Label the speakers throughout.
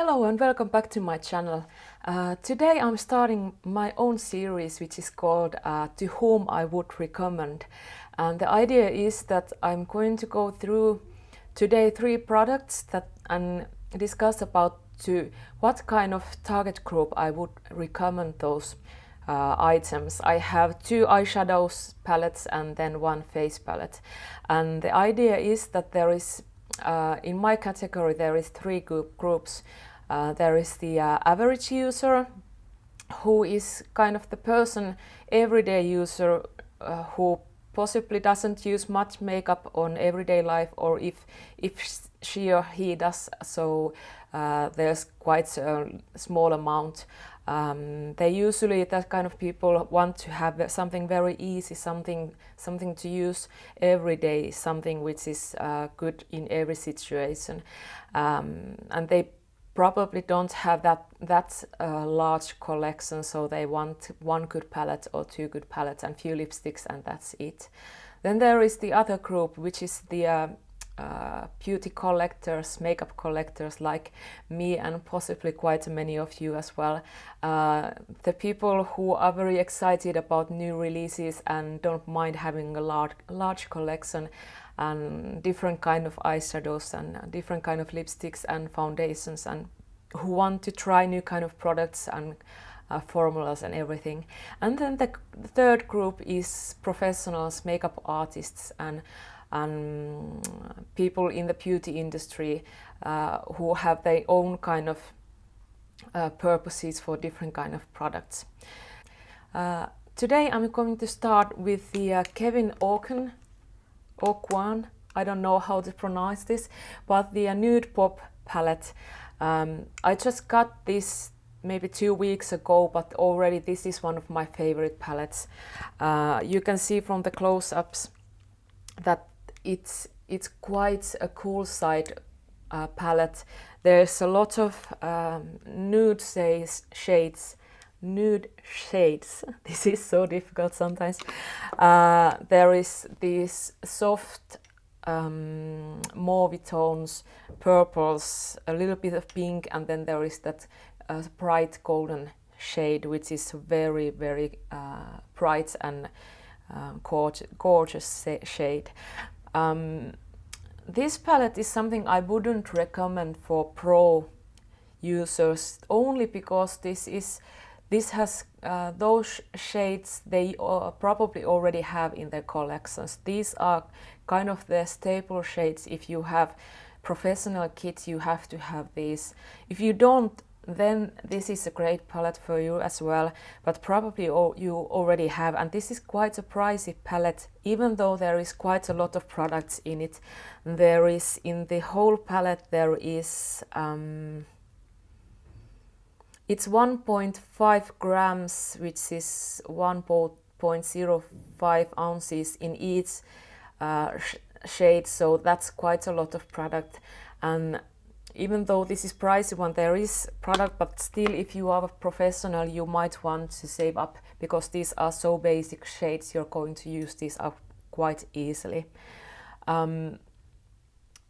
Speaker 1: Hello and welcome back to my channel. Today I'm starting my own series which is called To Whom I Would Recommend. And the idea is that I'm going to go through today 3 products and discuss about to what kind of target group I would recommend those items. I have 2 eyeshadows palettes and then 1 face palette. And the idea is that there is in my category there is 3 groups. There is the average user, who is kind of the person, everyday user, who possibly doesn't use much makeup on everyday life, or if she or he does so, there's quite a small amount. They usually, that kind of people, want to have something very easy, something to use every day, something which is good in every situation, and they probably don't have that large collection, so they want 1 good palette or 2 good palettes and few lipsticks, and that's it. Then there is the other group, which is the beauty collectors, makeup collectors like me and possibly quite many of you as well. The people who are very excited about new releases and don't mind having a large collection and different kind of eyeshadows and different kind of lipsticks and foundations, and who want to try new kind of products and formulas and everything. And then the third group is professionals, makeup artists and people in the beauty industry who have their own kind of purposes for different kind of products. Today I'm going to start with the Kevyn Aucoin, I don't know how to pronounce this, but the Nude Pop palette. I just got this maybe 2 weeks ago, but already this is one of my favorite palettes. You can see from the close-ups that it's quite a cool side palette. There's a lot of nude shades. This is so difficult sometimes. There is these soft mauve tones, purples, a little bit of pink, and then there is that bright golden shade, which is very bright and gorgeous shade. This palette is something I wouldn't recommend for pro users, only because this has those shades they probably already have in their collections. These are kind of the staple shades. If you have professional kits, you have to have these. If you don't, then this is a great palette for you as well, but probably you already have. And this is quite a pricey palette, even though there is quite a lot of products in it. There is, in the whole palette, there is it's 1.5 grams, which is 1.05 ounces in each shade, so that's quite a lot of product. And even though this is pricey one, there is product, but still, if you are a professional, you might want to save up, because these are so basic shades, you're going to use these up quite easily.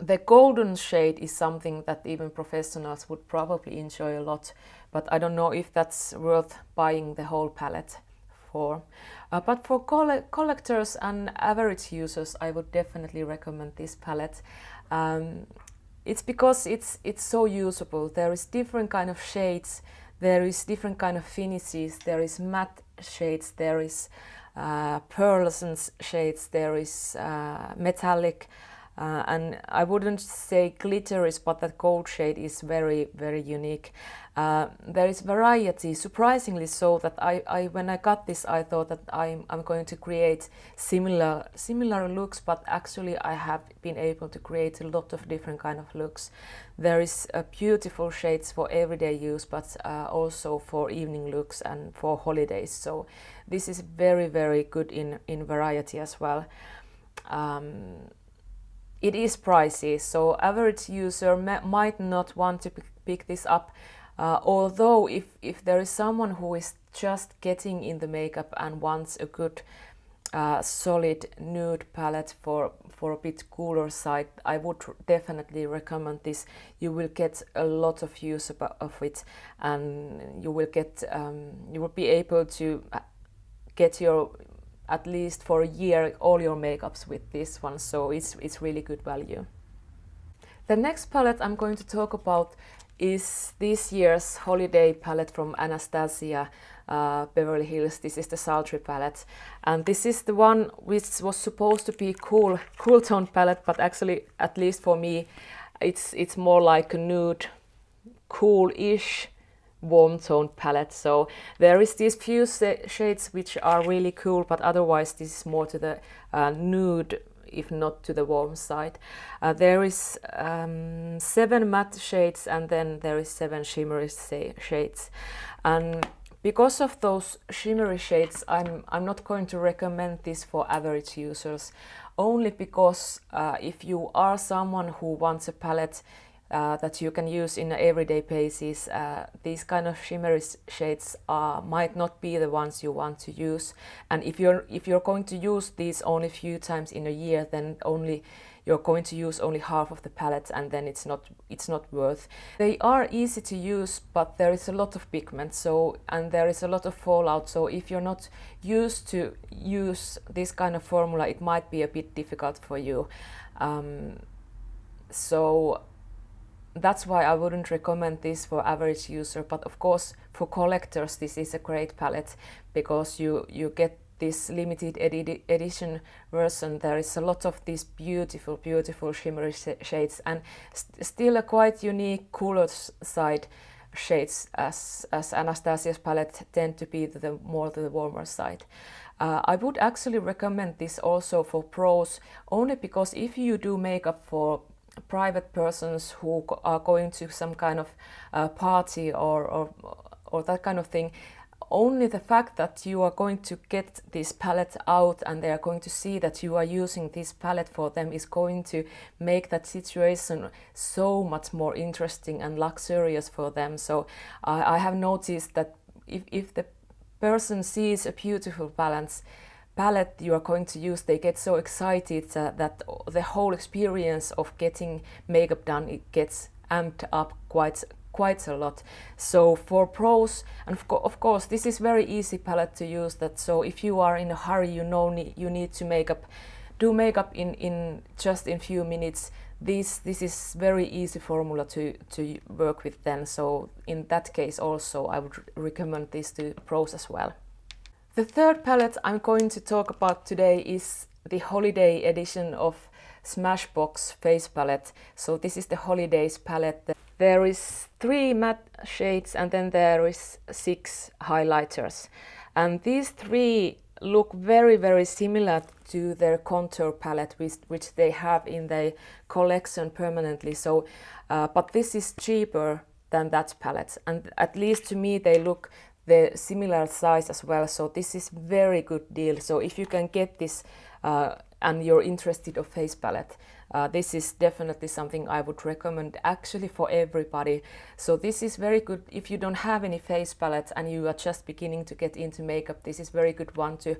Speaker 1: The golden shade is something that even professionals would probably enjoy a lot, but I don't know if that's worth buying the whole palette for. But for collectors and average users, I would definitely recommend this palette. It's because it's so usable. There is different kind of shades, there is different kind of finishes, there is matte shades, there is pearlescent shades, there is metallic, and I wouldn't say glitteries, but that gold shade is very unique. There is variety, surprisingly so, that I when I got this, I thought that I'm going to create similar looks, but actually I have been able to create a lot of different kind of looks. There is beautiful shades for everyday use, but also for evening looks and for holidays. So this is very good in variety as well. It is pricey, so average user might not want to pick this up. Although if there is someone who is just getting in the makeup and wants a good solid nude palette for a bit cooler side, I would definitely recommend this. You will get a lot of use of it, and you will get you will be able to get your, at least for a year, all your makeups with this one, so it's really good value. The next palette I'm going to talk about is this year's holiday palette from Anastasia Beverlyhills. This is the Sultry palette, and this is the one which was supposed to be cool tone palette, but actually, at least for me, it's more like a nude, cool-ish warm tone palette. So there is these few shades which are really cool, but otherwise this is more to the nude, if not to the warm side. There is 7 matte shades, and then there is 7 shimmery shades. And because of those shimmery shades, I'm not going to recommend this for average users, only because if you are someone who wants a palette that you can use in an everyday basis, these kind of shimmery shades might not be the ones you want to use. And if you're going to use these only a few times in a year, then you're going to use only half of the palette, and then it's not worth. They are easy to use, but there is a lot of pigment, and there is a lot of fallout. So if you're not used to use this kind of formula, it might be a bit difficult for you. So that's why I wouldn't recommend this for average user. But of course, for collectors, this is a great palette, because you get this limited edition version. There is a lot of these beautiful shimmery shades, and still a quite unique cooler side shades, as Anastasia's palette tend to be more to the warmer side. I would actually recommend this also for pros, only because if you do makeup for private persons who are going to some kind of party or that kind of thing, only the fact that you are going to get this palette out and they are going to see that you are using this palette for them is going to make that situation so much more interesting and luxurious for them. So I have noticed that if the person sees a beautiful palette you are going to use, they get so excited that the whole experience of getting makeup done, it gets amped up quite a lot. So for pros, and of course this is very easy palette to use, so if you are in a hurry, you need to do makeup in just in few minutes, this is very easy formula to work with then. So in that case also I would recommend this to pros as well. The third palette I'm going to talk about today is the holiday edition of Smashbox face palette. So this is the Holidaze palette. There is 3 matte shades, and then there is 6 highlighters. And these 3 look very similar to their contour palette, which they have in their collection permanently. So, but this is cheaper than that palette, and at least to me they look the similar size as well. So this is very good deal. So if you can get this and you're interested of face palette, this is definitely something I would recommend actually for everybody. So this is very good if you don't have any face palette and you are just beginning to get into makeup. This is very good one to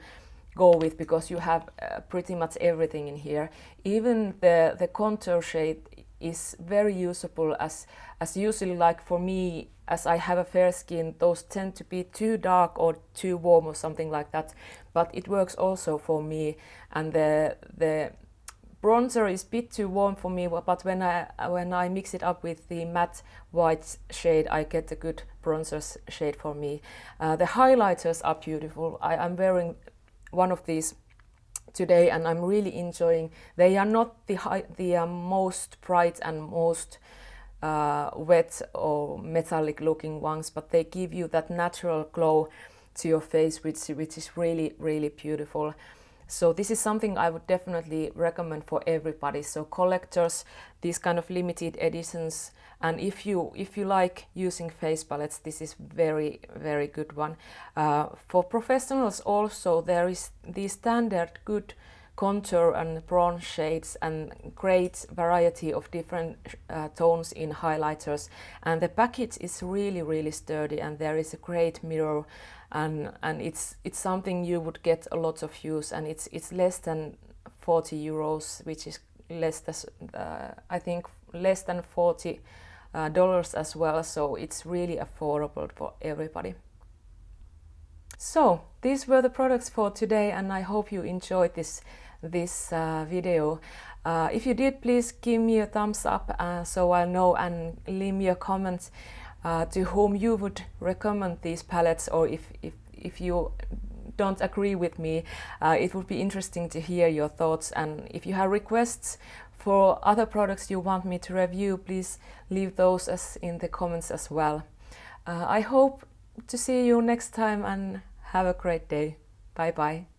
Speaker 1: go with, because you have pretty much everything in here. Even the contour shade is very usable, as usually, like for me, as I have a fair skin, those tend to be too dark or too warm or something like that, but it works also for me. And the bronzer is a bit too warm for me, but when I mix it up with the matte white shade, I get a good bronzer shade for me. The highlighters are beautiful. I'm wearing one of these today and I'm really enjoying. They are not the most bright and most wet or metallic looking ones, but they give you that natural glow to your face, which is really beautiful. So this is something I would definitely recommend for everybody. So collectors, these kind of limited editions, and if you like using face palettes, this is very good one. For professionals also, there is the standard good contour and bronze shades and great variety of different tones in highlighters, and the package is really sturdy, and there is a great mirror, and it's something you would get a lot of use, and it's less than 40 euros, which is less than I think less than $40 as well, so it's really affordable for everybody. So these were the products for today, and I hope you enjoyed this video. If you did, please give me a thumbs up so I know, and leave me a comment to whom you would recommend these palettes, or if you don't agree with me, it would be interesting to hear your thoughts. And if you have requests for other products you want me to review, please leave those in the comments as well. I hope to see you next time, and have a great day. Bye bye.